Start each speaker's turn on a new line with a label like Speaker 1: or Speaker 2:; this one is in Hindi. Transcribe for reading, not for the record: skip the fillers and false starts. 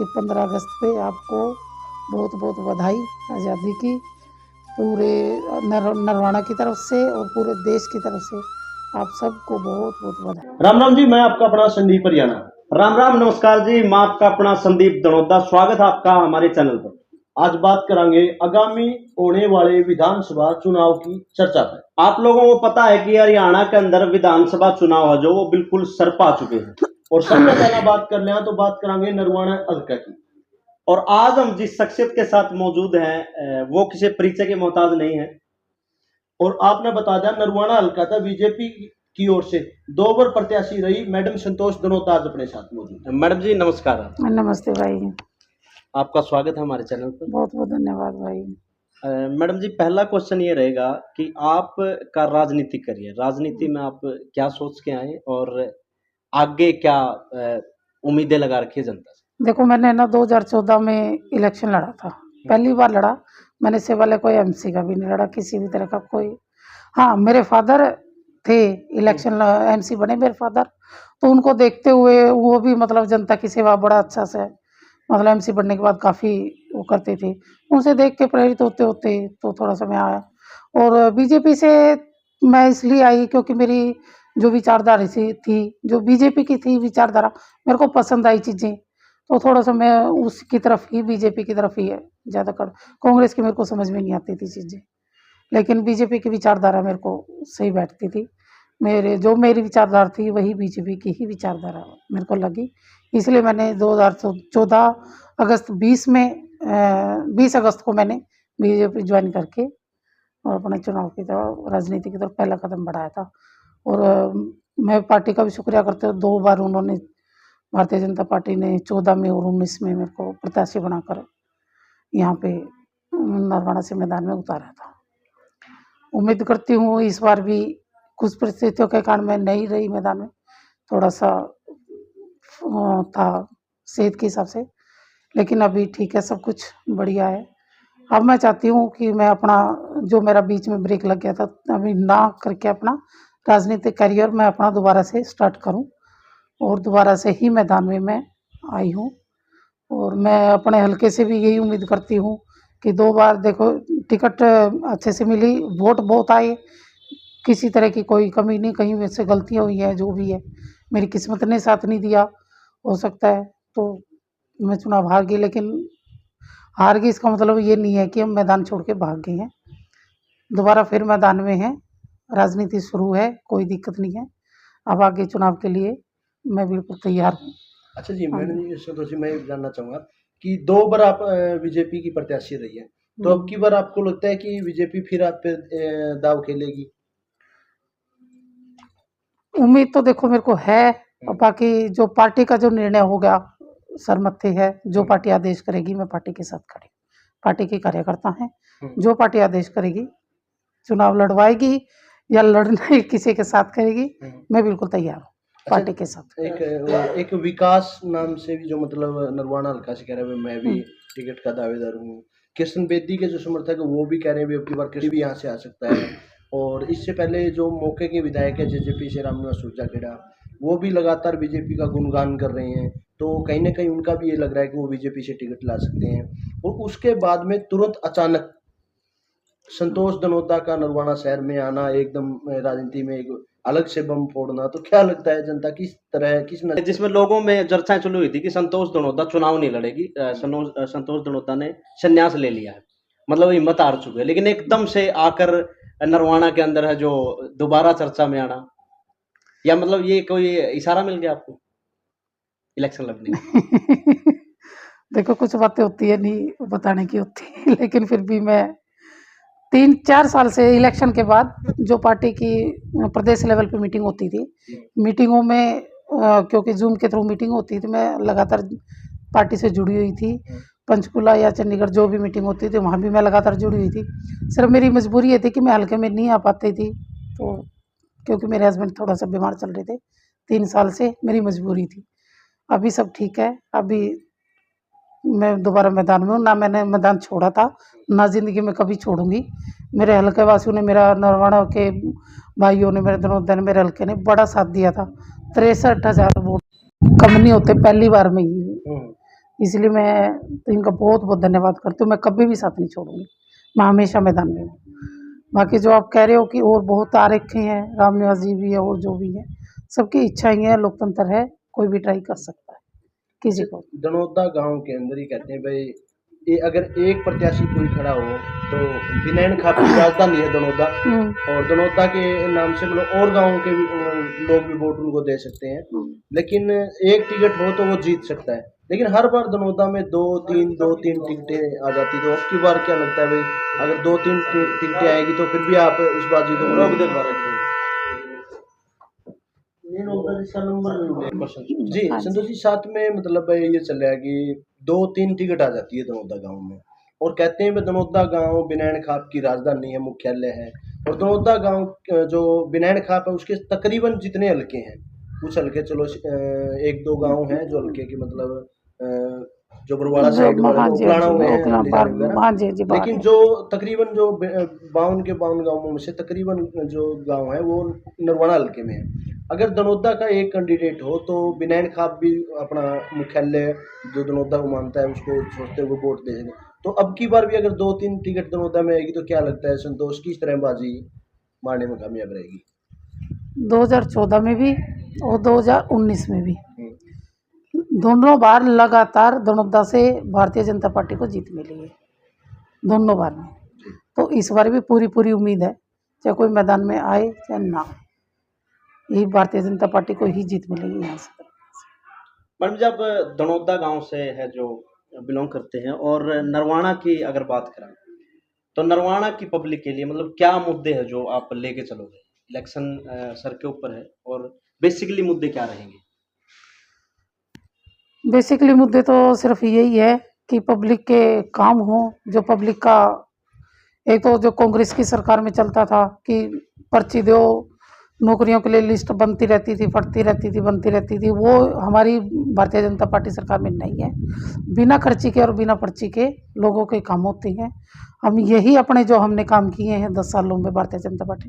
Speaker 1: कि 15 अगस्त पे आपको बहुत बहुत बधाई आज़ादी की, पूरे नरवाना की तरफ से और पूरे देश की तरफ से आप सबको बहुत बहुत बधाई।
Speaker 2: राम राम जी, मैं आपका अपना संदीप हरियाणा। राम राम, नमस्कार जी, मैं आपका अपना संदीप दनोदा। स्वागत है आपका हमारे चैनल पर। आज बात करेंगे आगामी होने वाले विधानसभा चुनाव की चर्चा पर। आप लोगों को पता है कि हरियाणा के अंदर विधानसभा चुनाव है जो वो बिल्कुल सर पा चुके हैं। और सबसे पहला बात कर लें तो बात करेंगे नरवाना हल्का की। और आज हम जिस शख्सियत के साथ मौजूद हैं वो किसी परिचय के मोहताज नहीं है। और आपने बता दिया, नरवाना हल्का था बीजेपी की ओर से 2 बार प्रत्याशी रही मैडम संतोष दनोता आज अपने साथ मौजूद है। मैडम जी नमस्कार।
Speaker 1: नमस्ते भाई,
Speaker 2: आपका स्वागत है हमारे चैनल पर।
Speaker 1: बहुत बहुत धन्यवाद भाई।
Speaker 2: मैडम जी, पहला क्वेश्चन ये रहेगा कि आप का राजनीतिक करियर, राजनीति में आप क्या सोच के आए और आगे क्या उम्मीदें लगा रखी है जनता से?
Speaker 1: देखो, मैंने ना 2014 में इलेक्शन लड़ा था, पहली बार लड़ा मैंने। इससे पहले कोई एमसी का भी नहीं लड़ा, किसी भी तरह का कोई। हाँ, मेरे फादर थे इलेक्शन एमसी बने मेरे फादर, तो उनको देखते हुए वो भी मतलब जनता की सेवा बड़ा अच्छा से मतलब एमसी बनने के बाद काफ़ी वो करते थे। उनसे देख के प्रेरित होते होते तो थोड़ा सा मैं आया। और बीजेपी से मैं इसलिए आई क्योंकि मेरी जो विचारधारा थी जो बीजेपी की थी विचारधारा, मेरे को पसंद आई चीज़ें, तो थोड़ा-सा मैं उसकी तरफ ही बीजेपी की तरफ ही है ज़्यादा कर। कांग्रेस की मेरे को समझ में नहीं आती थी चीज़ें, लेकिन बीजेपी की विचारधारा मेरे को सही बैठती थी। मेरी विचारधारा थी वही बीजेपी की ही विचारधारा मेरे को लगी, इसलिए मैंने 2014 अगस्त 20 अगस्त को मैंने बीजेपी ज्वाइन करके और अपने चुनाव की तरफ, राजनीति की तरफ पहला कदम बढ़ाया था। और मैं पार्टी का भी शुक्रिया करती हूँ, 2 बार उन्होंने, भारतीय जनता पार्टी ने 14 में और 19 में मेरे को प्रत्याशी बनाकर यहाँ पे नरवाना से मैदान में उतारा था। उम्मीद करती हूँ इस बार भी कुछ परिस्थितियों के कारण मैं नहीं रही मैदान में, थोड़ा-सा था सेहत के हिसाब से, लेकिन अभी ठीक है, सब कुछ बढ़िया है। अब मैं चाहती हूँ कि मैं अपना जो मेरा बीच में ब्रेक लग गया था अभी ना करके अपना राजनीतिक करियर मैं अपना दोबारा से स्टार्ट करूँ, और दोबारा से ही मैदान में मैं आई हूँ। और मैं अपने हल्के से भी यही उम्मीद करती हूँ कि 2 बार देखो टिकट अच्छे से मिली, वोट बहुत आए, किसी तरह की कोई कमी नहीं, कहीं मेरे से गलतियाँ हुई हैं, जो भी है मेरी किस्मत ने साथ नहीं दिया, हो सकता है तो मैं चुनाव हार गई। लेकिन हार गई इसका मतलब ये नहीं है कि हम मैदान छोड़ के भाग गए हैं, दोबारा फिर मैदान में हैं, राजनीति शुरू है, कोई दिक्कत नहीं है। अब आगे चुनाव के लिए मैं बिल्कुल तैयार हूँ।
Speaker 2: अच्छा जी, मैडम जी संतोष जी, मैं ये जानना चाहूँगा कि 2 बार आप बीजेपी की प्रत्याशी रही है, तो अब की बार आपको लगता है कि बीजेपी फिर आप पे दाव खेलेगी?
Speaker 1: उम्मीद तो देखो मेरे को है, और बाकी जो पार्टी का जो निर्णय होगा सरमत्थे है, जो पार्टी आदेश करेगी मैं पार्टी के साथ खड़ी, पार्टी के कार्यकर्ता हैं, जो पार्टी आदेश करेगी, चुनाव लड़वाएगी या लड़ने किसी के साथ करेगी, मैं बिल्कुल तैयार हूँ पार्टी के साथ।
Speaker 2: एक विकास नाम से भी जो मतलब नरवाना हल्का से कह रहे हैं मैं भी टिकट का दावेदार हूँ। कृष्ण बेदी के जो समर्थक है वो भी कह रहे हैं अब की बार कृष्ण भी यहाँ से आ सकता है। और इससे पहले जो मौके के विधायक है जेजेपी से रामनिवास सुरजाखेड़ा, वो भी लगातार बीजेपी का गुणगान कर रहे हैं, तो कहीं ना कहीं उनका भी ये लग रहा है कि वो बीजेपी से टिकट ला सकते हैं। और उसके बाद में तुरंत अचानक संतोष दनोता का नरवाना शहर में आना, एकदम राजनीति में एक अलग से बम फोड़ना, तो क्या लगता है जनता किस तरह जिसमें लोगों में चर्चाएं शुरू हुई थी कि संतोष दनोता चुनाव नहीं लड़ेगी, संतोष दनोता ने संन्यास ले लिया है, मतलब हिम्मत हार चुके हैं, लेकिन एकदम से आकर नरवाना के अंदर है जो दोबारा चर्चा में आना, या मतलब ये कोई इशारा मिल गया आपको इलेक्शन लड़ने?
Speaker 1: देखो, कुछ बातें होती है नहीं बताने की होती लेकिन फिर भी मैं 3-4 साल से इलेक्शन के बाद जो पार्टी की प्रदेश लेवल पे मीटिंग होती थी, मीटिंगों में क्योंकि जूम के थ्रू मीटिंग होती थी, मैं लगातार पार्टी से जुड़ी हुई थी। पंचकुला या चंडीगढ़ जो भी मीटिंग होती थी वहाँ भी मैं लगातार जुड़ी हुई थी। सिर्फ मेरी मजबूरी ये थी कि मैं हल्के में नहीं आ पाती थी, तो क्योंकि मेरे हस्बैंड थोड़ा सा बीमार चल रहे थे 3 साल से, मेरी मजबूरी थी। अभी सब ठीक है, अभी मैं दोबारा मैदान में हूँ, ना मैंने मैदान छोड़ा था, ना ज़िंदगी में कभी छोड़ूंगी। मेरे हल्के वासियों ने, मेरा नरवाना के भाइयों ने, मेरे दनोदा ने, मेरे हल्के ने बड़ा साथ दिया था। 63,000 वोट कम नहीं होते पहली बार में ही, इसलिए मैं तो इनका बहुत बहुत धन्यवाद करती हूँ। मैं कभी भी साथ नहीं छोड़ूंगी, मैं हमेशा मैदान में हूँ। बाकी जो आप कह रहे हो कि और बहुत आ रखे हैं, रामनिवास जी भी है और जो भी है, सबकी इच्छा ही है, लोकतंत्र है, कोई भी ट्राई कर सकता है किसी को।
Speaker 2: दनौदा गांव के अंदर ही कहते हैं भाई, ये अगर एक प्रत्याशी कोई खड़ा हो तो बिनैन खाप की राजधानी है दनौदा, और दनौदा के नाम से मतलब और गांवों के भी लोग भी वोट उनको दे सकते हैं, लेकिन एक टिकट हो तो वो जीत सकता है। लेकिन हर बार दनौदा में दो तीन टिकटें आ जाती, तो अब की बार क्या लगता है भाई, अगर दो तीन टिकटें आएगी तो फिर भी आप इस बाजी को रोक दे पा रहे? जी
Speaker 1: हाँ
Speaker 2: संतोष
Speaker 1: जी।
Speaker 2: जी, साथ में मतलब ये चल रहा है कि दो तीन टिकट आ जाती है दनौदा गांव में, और कहते हैं दनौदा गांव बिनैन खाप की राजधानी है, मुख्यालय है, और दनौदा गांव जो बिनैन खाप है उसके तकरीबन जितने हल्के हैं, कुछ हल्के चलो एक दो गांव हैं जो हल्के की मतलब जो बरवाड़ा
Speaker 1: जो
Speaker 2: साइड वाले
Speaker 1: हाँ
Speaker 2: जो
Speaker 1: जी, हाँ
Speaker 2: उकलाना
Speaker 1: जी,
Speaker 2: हुए हैं
Speaker 1: ओखला
Speaker 2: लिजाने
Speaker 1: बार
Speaker 2: वगैरह,
Speaker 1: हाँ जी, हाँ जी, बाहर
Speaker 2: लेकिन
Speaker 1: है।
Speaker 2: जो तकरीबन जो 52 के 52 गांवों में से तकरीबन जो गांव है वो नरवाना हल्के में है। अगर दनौदा का एक कैंडिडेट हो तो बिनैन खाप भी अपना मुख्यालय जो दनौदा को मानता है उसको सोचते हुए वोट दे देंगे। तो अब की बार भी अगर दो तीन टिकट दनौदा में आएगी तो क्या लगता है संतोष, किस तरह बाजी मारने में कामयाब रहेगी?
Speaker 1: 2014 में भी और 2019 में भी
Speaker 2: हम्म,
Speaker 1: दोनों बार लगातार दनौदा से भारतीय जनता पार्टी को जीत मिली है, दोनों बार में।
Speaker 2: जी।
Speaker 1: तो इस बार भी पूरी पूरी उम्मीद है, चाहे कोई मैदान में आए चाहे ना आए, यही भारतीय जनता पार्टी को ही जीत मिलेगी यहाँ से।
Speaker 3: मैडम जब दनौदा गांव से है जो बिलोंग करते हैं, और नरवाना की अगर बात करें तो नरवाना की पब्लिक के लिए मतलब क्या मुद्दे हैं जो आप लेके चलोगे? इलेक्शन सर के ऊपर है, और बेसिकली मुद्दे क्या रहेंगे?
Speaker 1: बेसिकली मुद्दे तो सिर्फ यही है कि पब्लिक के काम हो, जो पब्लिक का एक तो जो कांग्रेस की सरकार में चलता था कि पर्ची दो, नौकरियों के लिए लिस्ट बनती रहती थी, फटती रहती थी, बनती रहती थी, वो हमारी भारतीय जनता पार्टी सरकार में नहीं है। बिना खर्ची के और बिना पर्ची के लोगों के काम होते हैं। हम यही अपने जो हमने काम किए हैं 10 सालों में भारतीय जनता पार्टी